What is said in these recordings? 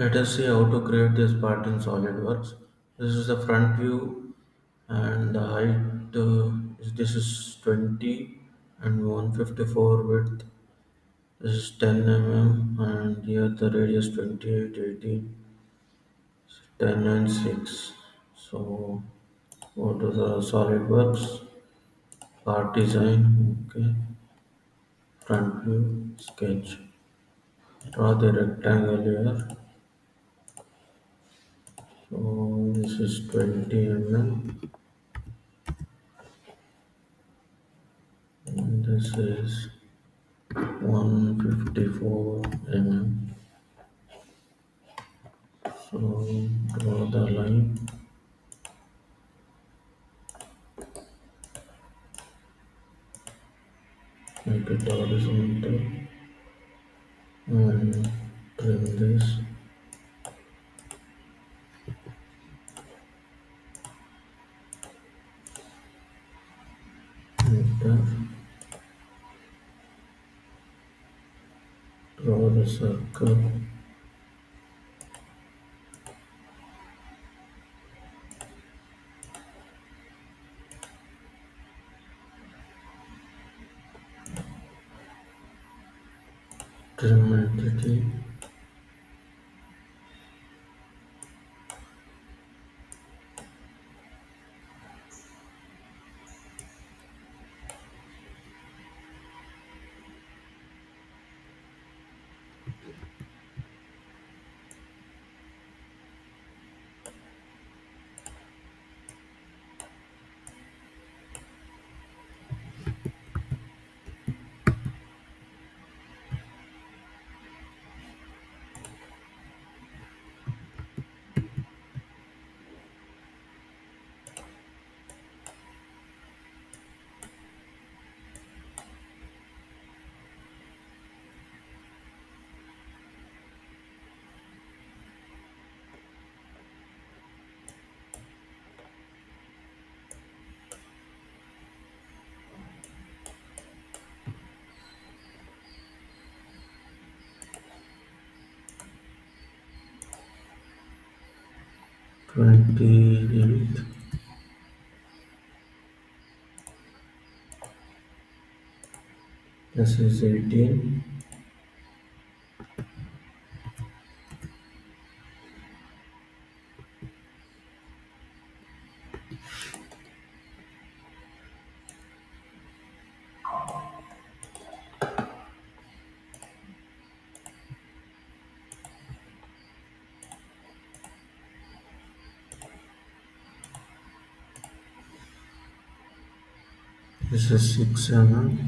Let us see how to create this part in SolidWorks. This is the front view and the height this is 20 and 154 width. This is 10 mm and here the radius 28, 18, 10 and 6. So go to the SolidWorks, part design, okay, front view, sketch. Draw the rectangle here. So this is 20 mm and this is 154 mm. So draw the line, make it horizontal and trim this. Enter. Draw the circle. Trim entity. 28. This is 18. This is 6 mm.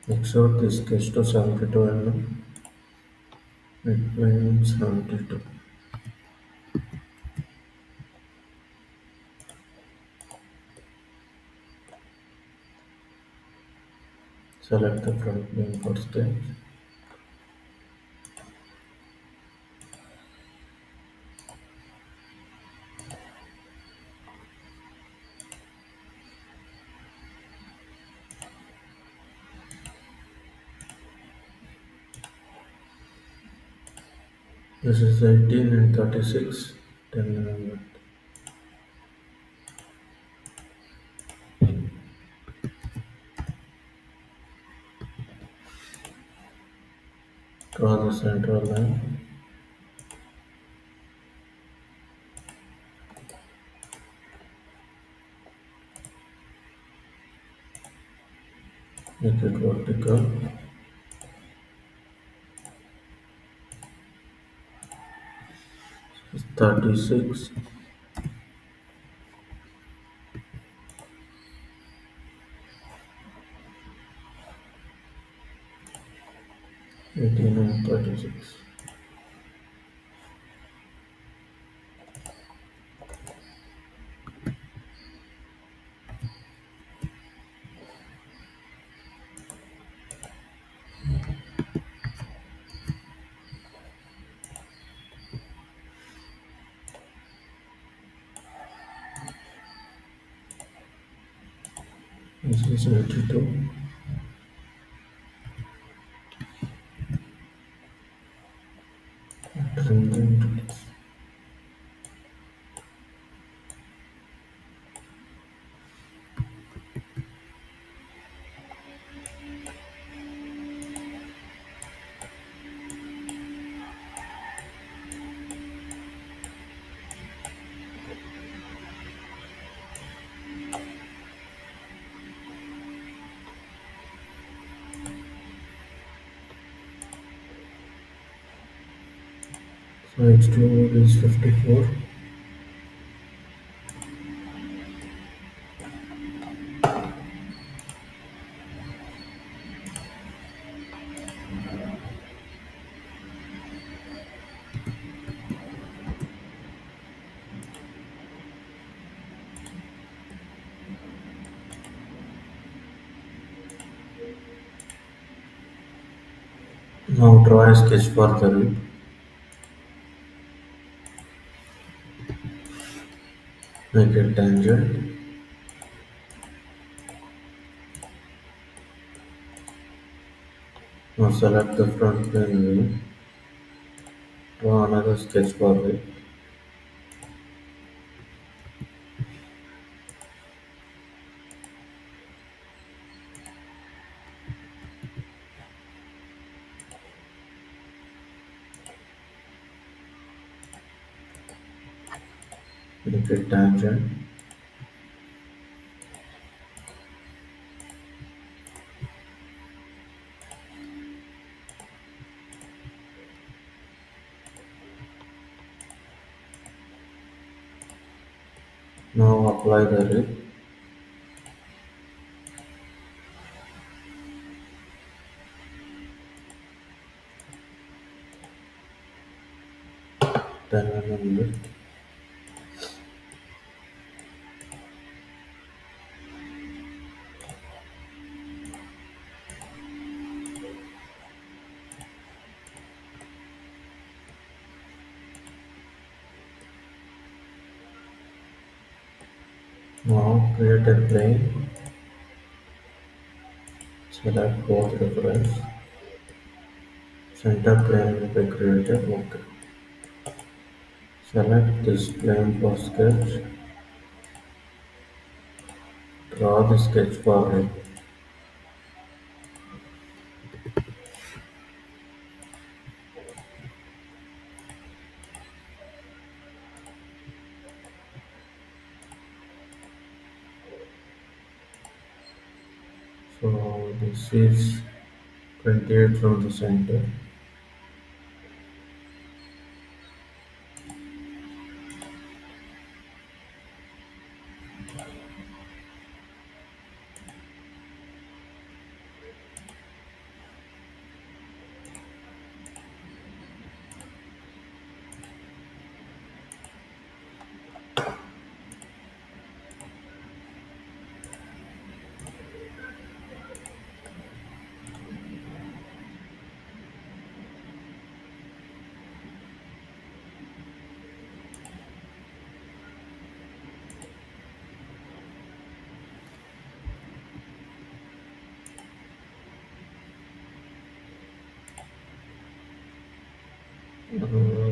Extrude this sketch to 72 mm. Midpoint 72. Select the front plane for sketch. This is 18 and 36, 10 mm. Draw the central line. Make it vertical. 36. 18 and 36. This is 82. So H2 is 54. Now draw a sketch for the rib. Make a tangent. Now select the front plane view. Draw another sketch for rib. Make a tangent. Now apply the rib. Then width. Now create a plane. Select both reference. Center plane will be created. OK. Select this plane for sketch. Draw the sketch for it. So this is 28 from the center.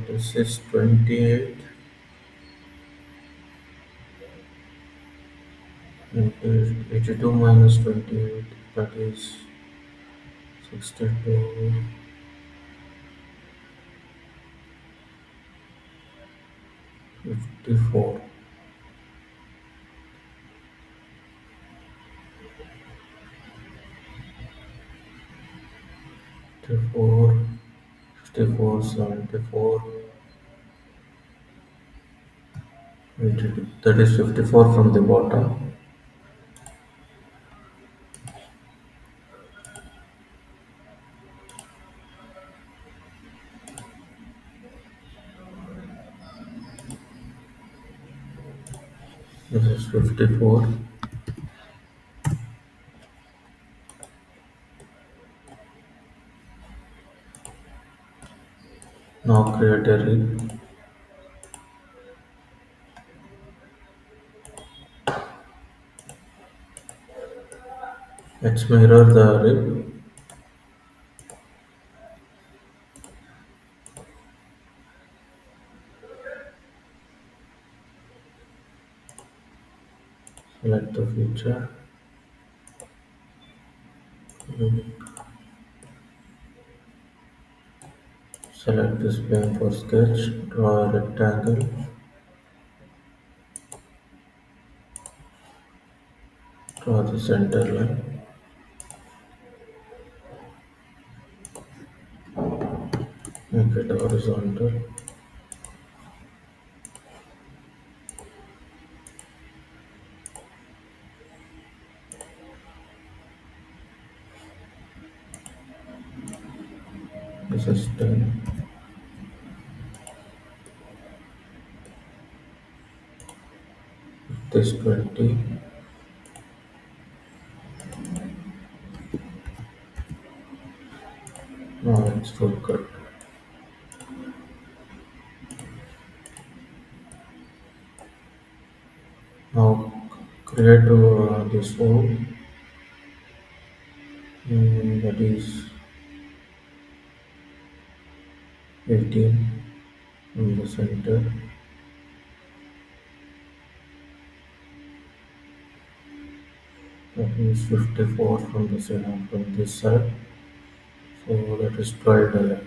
This is 28. 82 minus 28, that is 62, 54, 54, 54, 74, 82. That is 54 from the bottom. This is 54. Now create a rig. Let's mirror the rib. Select the feature. Select this plane for sketch. Draw a rectangle. Draw the center line. Make it horizontal. This is 10. This 20. Now it's full cut. Now create this hole, that is 18 in the center. That means 54 from the center from this side. So that is 12 diagonal.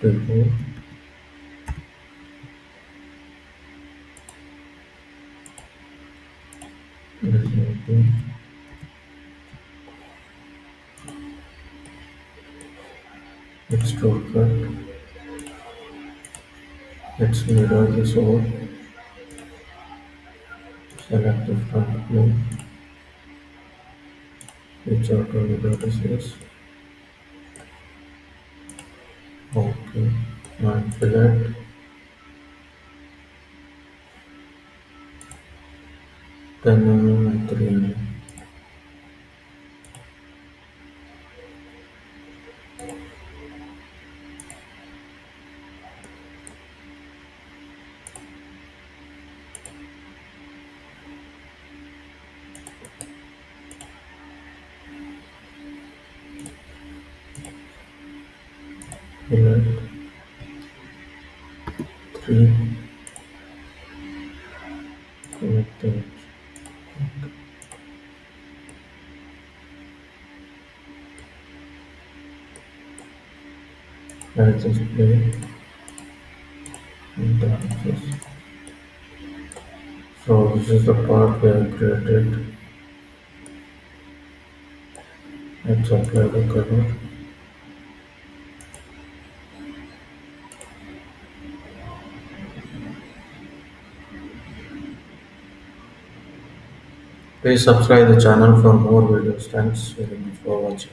54. That is 18. Extrude cut. Let's mirror this hole. Select the front plane. Reach out to the vertices. Okay. And fillet. 10 and 3 fillet. 3. Connect the edge. Add this plane and the axis. So this is the part we have created. Let's apply the color. Please subscribe the channel for more videos. Thanks very much for watching.